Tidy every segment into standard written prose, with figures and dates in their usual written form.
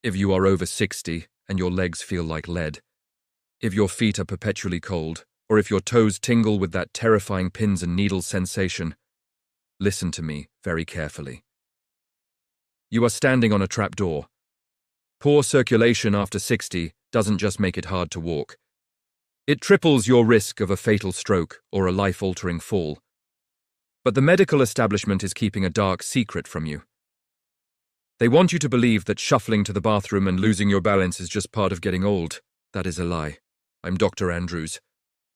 If you are over 60 and your legs feel like lead, if your feet are perpetually cold, or if your toes tingle with that terrifying pins and needles sensation, listen to me very carefully. You are standing on a trapdoor. Poor circulation after 60 doesn't just make it hard to walk. It triples your risk of a fatal stroke or a life-altering fall. But the medical establishment is keeping a dark secret from you. They want you to believe that shuffling to the bathroom and losing your balance is just part of getting old. That is a lie. I'm Dr. Andrews,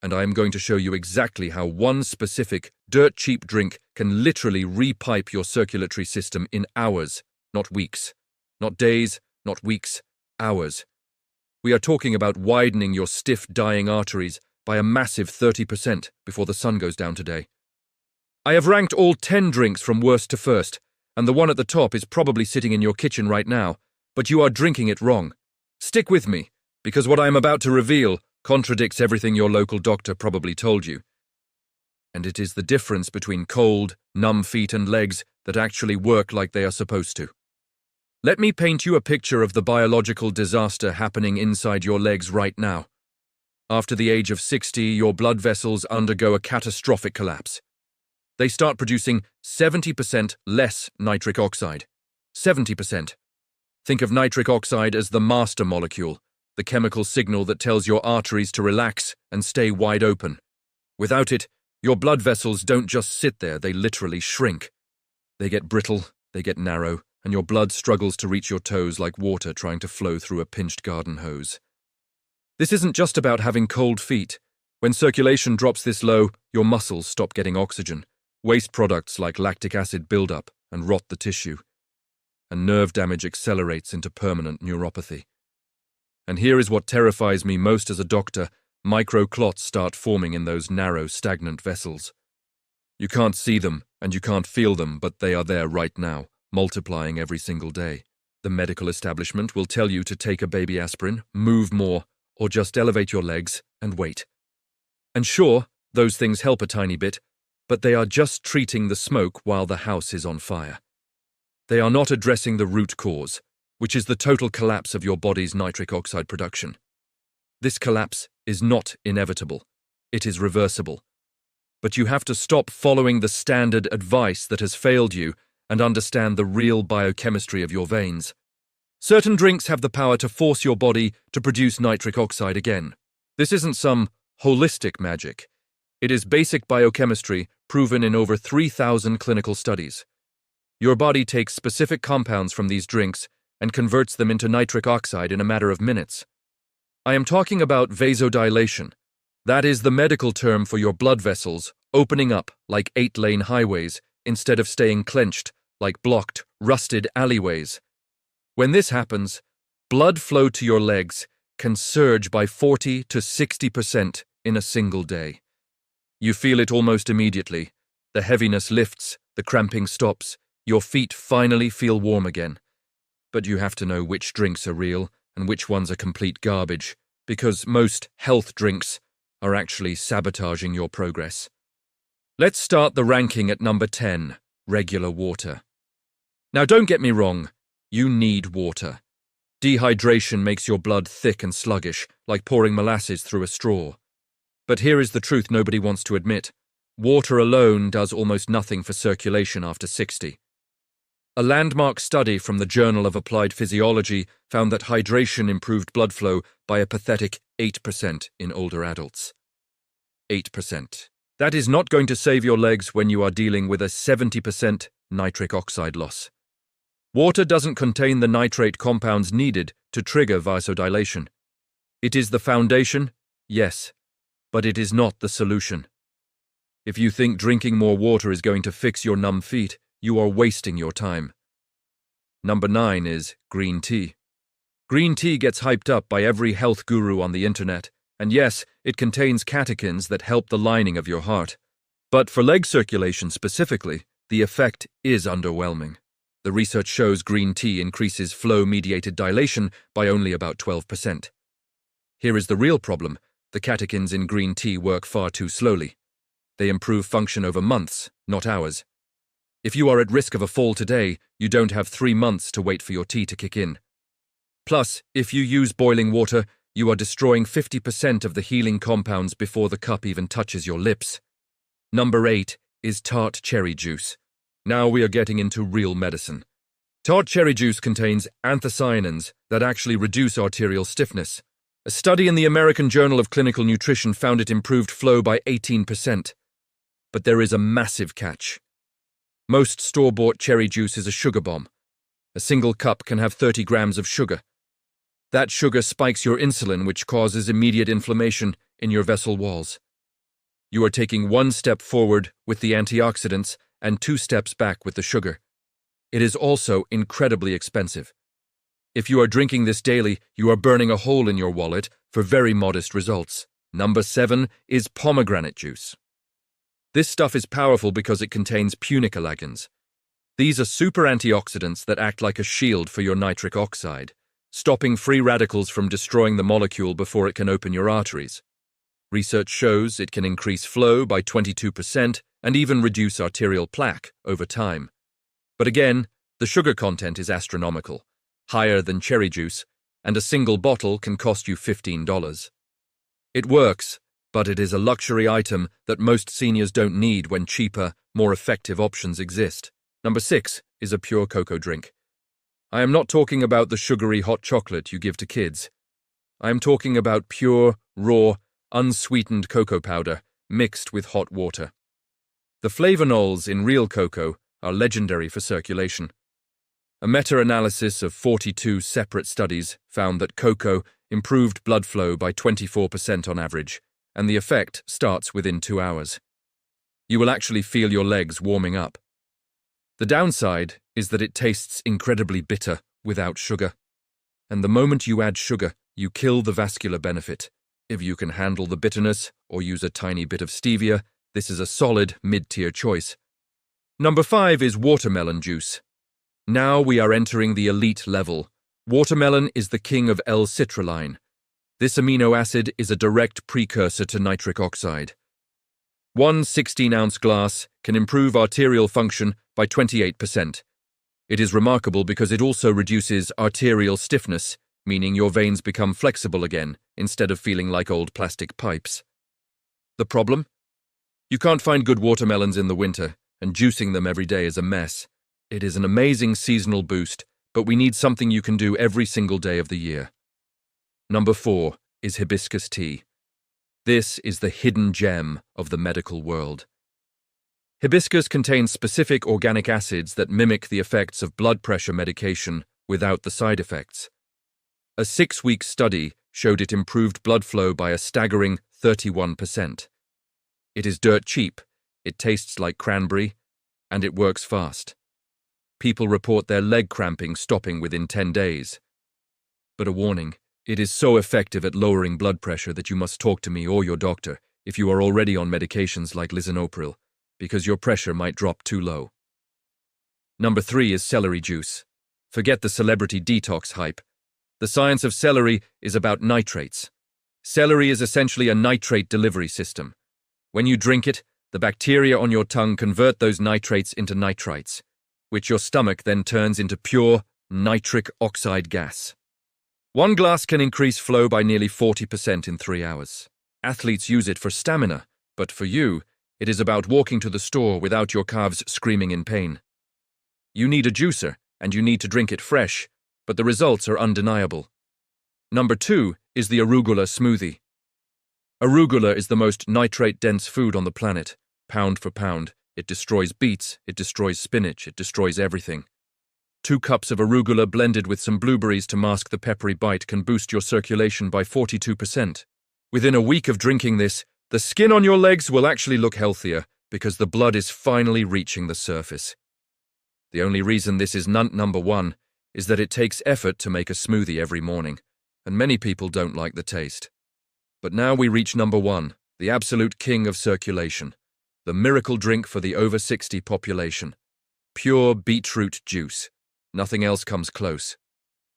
and I am going to show you exactly how one specific, dirt-cheap drink can literally repipe your circulatory system in hours, not weeks. Not days, not weeks, hours. We are talking about widening your stiff, dying arteries by a massive 30% before the sun goes down today. I have ranked all 10 drinks from worst to first, and the one at the top is probably sitting in your kitchen right now, but you are drinking it wrong. Stick with me, because what I am about to reveal contradicts everything your local doctor probably told you. And it is the difference between cold, numb feet and legs that actually work like they are supposed to. Let me paint you a picture of the biological disaster happening inside your legs right now. After the age of 60, your blood vessels undergo a catastrophic collapse. They start producing 70% less nitric oxide. 70%. Think of nitric oxide as the master molecule, the chemical signal that tells your arteries to relax and stay wide open. Without it, your blood vessels don't just sit there, they literally shrink. They get brittle, they get narrow, and your blood struggles to reach your toes like water trying to flow through a pinched garden hose. This isn't just about having cold feet. When circulation drops this low, your muscles stop getting oxygen. Waste products like lactic acid build up and rot the tissue. And nerve damage accelerates into permanent neuropathy. And here is what terrifies me most as a doctor: microclots start forming in those narrow, stagnant vessels. You can't see them and you can't feel them, but they are there right now, multiplying every single day. The medical establishment will tell you to take a baby aspirin, move more, or just elevate your legs and wait. And sure, those things help a tiny bit, but they are just treating the smoke while the house is on fire. They are not addressing the root cause, which is the total collapse of your body's nitric oxide production. This collapse is not inevitable. It is reversible. But you have to stop following the standard advice that has failed you and understand the real biochemistry of your veins. Certain drinks have the power to force your body to produce nitric oxide again. This isn't some holistic magic. It is basic biochemistry proven in over 3,000 clinical studies. Your body takes specific compounds from these drinks and converts them into nitric oxide in a matter of minutes. I am talking about vasodilation. That is the medical term for your blood vessels opening up like 8-lane highways instead of staying clenched like blocked, rusted alleyways. When this happens, blood flow to your legs can surge by 40 to 60% in a single day. You feel it almost immediately. The heaviness lifts, the cramping stops, your feet finally feel warm again. But you have to know which drinks are real and which ones are complete garbage, because most health drinks are actually sabotaging your progress. Let's start the ranking at number 10, regular water. Now don't get me wrong, you need water. Dehydration makes your blood thick and sluggish, like pouring molasses through a straw. But here is the truth nobody wants to admit. Water alone does almost nothing for circulation after 60. A landmark study from the Journal of Applied Physiology found that hydration improved blood flow by a pathetic 8% in older adults. 8%. That is not going to save your legs when you are dealing with a 70% nitric oxide loss. Water doesn't contain the nitrate compounds needed to trigger vasodilation. It is the foundation, yes, but it is not the solution. If you think drinking more water is going to fix your numb feet, you are wasting your time. Number 9 is green tea. Green tea gets hyped up by every health guru on the internet, and yes, it contains catechins that help the lining of your heart. But for leg circulation specifically, the effect is underwhelming. The research shows green tea increases flow-mediated dilation by only about 12%. Here is the real problem. The catechins in green tea work far too slowly. They improve function over months, not hours. If you are at risk of a fall today, you don't have 3 months to wait for your tea to kick in. Plus, if you use boiling water, you are destroying 50% of the healing compounds before the cup even touches your lips. Number 8 is tart cherry juice. Now we are getting into real medicine. Tart cherry juice contains anthocyanins that actually reduce arterial stiffness. A study in the American Journal of Clinical Nutrition found it improved flow by 18%. But there is a massive catch. Most store-bought cherry juice is a sugar bomb. A single cup can have 30 grams of sugar. That sugar spikes your insulin, which causes immediate inflammation in your vessel walls. You are taking one step forward with the antioxidants and 2 steps back with the sugar. It is also incredibly expensive. If you are drinking this daily, you are burning a hole in your wallet for very modest results. Number 7 is pomegranate juice. This stuff is powerful because it contains punicalagins. These are super antioxidants that act like a shield for your nitric oxide, stopping free radicals from destroying the molecule before it can open your arteries. Research shows it can increase flow by 22% and even reduce arterial plaque over time. But again, the sugar content is astronomical, higher than cherry juice, and a single bottle can cost you $15. It works, but it is a luxury item that most seniors don't need when cheaper, more effective options exist. Number 6 is a pure cocoa drink. I am not talking about the sugary hot chocolate you give to kids. I am talking about pure, raw, unsweetened cocoa powder mixed with hot water. The flavonols in real cocoa are legendary for circulation. A meta-analysis of 42 separate studies found that cocoa improved blood flow by 24% on average, and the effect starts within 2 hours. You will actually feel your legs warming up. The downside is that it tastes incredibly bitter without sugar. And the moment you add sugar, you kill the vascular benefit. If you can handle the bitterness or use a tiny bit of stevia, this is a solid mid-tier choice. Number 5 is watermelon juice. Now we are entering the elite level. Watermelon is the king of L-citrulline. This amino acid is a direct precursor to nitric oxide. One 16-ounce glass can improve arterial function by 28%. It is remarkable because it also reduces arterial stiffness, meaning your veins become flexible again instead of feeling like old plastic pipes. The problem? You can't find good watermelons in the winter, and juicing them every day is a mess. It is an amazing seasonal boost, but we need something you can do every single day of the year. Number 4 is hibiscus tea. This is the hidden gem of the medical world. Hibiscus contains specific organic acids that mimic the effects of blood pressure medication without the side effects. A 6-week study showed it improved blood flow by a staggering 31%. It is dirt cheap, it tastes like cranberry, and it works fast. People report their leg cramping stopping within 10 days. But a warning, it is so effective at lowering blood pressure that you must talk to me or your doctor if you are already on medications like lisinopril, because your pressure might drop too low. Number 3 is celery juice. Forget the celebrity detox hype. The science of celery is about nitrates. Celery is essentially a nitrate delivery system. When you drink it, the bacteria on your tongue convert those nitrates into nitrites, which your stomach then turns into pure nitric oxide gas. One glass can increase flow by nearly 40% in 3 hours. Athletes use it for stamina, but for you, it is about walking to the store without your calves screaming in pain. You need a juicer, and you need to drink it fresh, but the results are undeniable. Number 2 is the arugula smoothie. Arugula is the most nitrate-dense food on the planet. Pound for pound, it destroys beets, it destroys spinach, it destroys everything. 2 cups of arugula blended with some blueberries to mask the peppery bite can boost your circulation by 42%. Within a week of drinking this, the skin on your legs will actually look healthier because the blood is finally reaching the surface. The only reason this is number 1 is that it takes effort to make a smoothie every morning, and many people don't like the taste. But now we reach number 1, the absolute king of circulation, the miracle drink for the over 60 population. Pure beetroot juice. Nothing else comes close.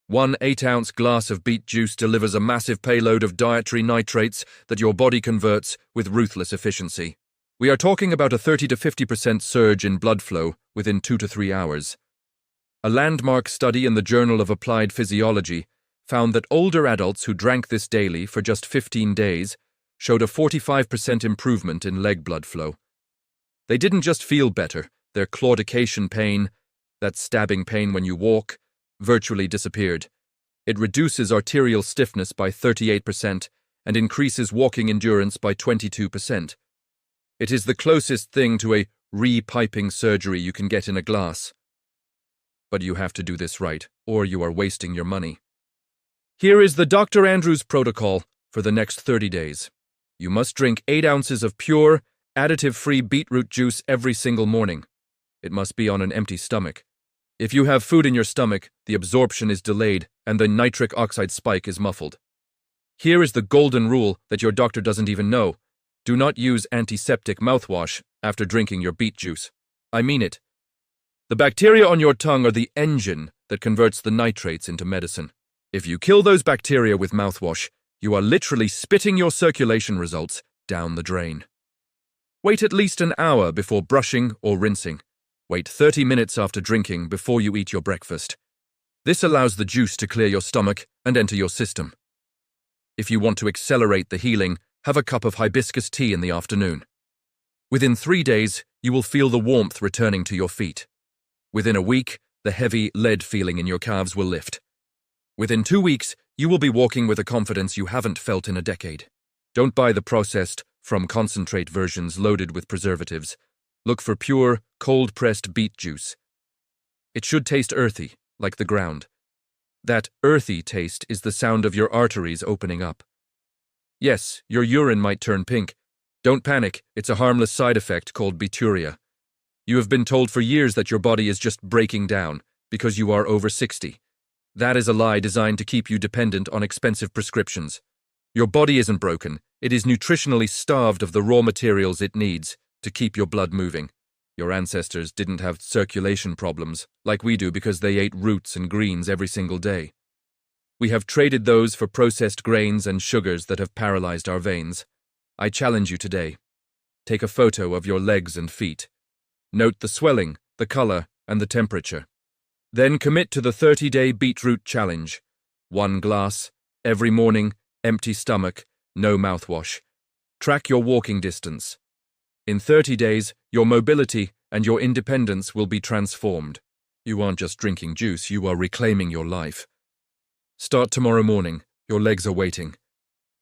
1 8-ounce glass of beet juice delivers a massive payload of dietary nitrates that your body converts with ruthless efficiency. We are talking about a 30 to 50% surge in blood flow within 2 to 3 hours. A landmark study in the Journal of Applied Physiology found that older adults who drank this daily for just 15 days showed a 45% improvement in leg blood flow. They didn't just feel better, their claudication pain, that stabbing pain when you walk, virtually disappeared. It reduces arterial stiffness by 38% and increases walking endurance by 22%. It is the closest thing to a repiping surgery you can get in a glass. But you have to do this right, or you are wasting your money. Here is the Dr. Andrews protocol for the next 30 days. You must drink 8 ounces of pure, additive-free beetroot juice every single morning. It must be on an empty stomach. If you have food in your stomach, the absorption is delayed and the nitric oxide spike is muffled. Here is the golden rule that your doctor doesn't even know. Do not use antiseptic mouthwash after drinking your beet juice. I mean it. The bacteria on your tongue are the engine that converts the nitrates into medicine. If you kill those bacteria with mouthwash, you are literally spitting your circulation results down the drain. Wait at least an hour before brushing or rinsing. Wait 30 minutes after drinking before you eat your breakfast. This allows the juice to clear your stomach and enter your system. If you want to accelerate the healing, have a cup of hibiscus tea in the afternoon. Within 3 days, you will feel the warmth returning to your feet. Within a week, the heavy lead feeling in your calves will lift. Within 2 weeks, you will be walking with a confidence you haven't felt in a decade. Don't buy the processed, from concentrate versions loaded with preservatives. Look for pure, cold-pressed beet juice. It should taste earthy, like the ground. That earthy taste is the sound of your arteries opening up. Yes, your urine might turn pink. Don't panic, it's a harmless side effect called bituria. You have been told for years that your body is just breaking down because you are over 60. That is a lie designed to keep you dependent on expensive prescriptions. Your body isn't broken, it is nutritionally starved of the raw materials it needs to keep your blood moving. Your ancestors didn't have circulation problems like we do because they ate roots and greens every single day. We have traded those for processed grains and sugars that have paralyzed our veins. I challenge you today. Take a photo of your legs and feet. Note the swelling, the color, and the temperature. Then commit to the 30-day beetroot challenge. 1 glass, every morning, empty stomach, no mouthwash. Track your walking distance. In 30 days, your mobility and your independence will be transformed. You aren't just drinking juice, you are reclaiming your life. Start tomorrow morning. Your legs are waiting.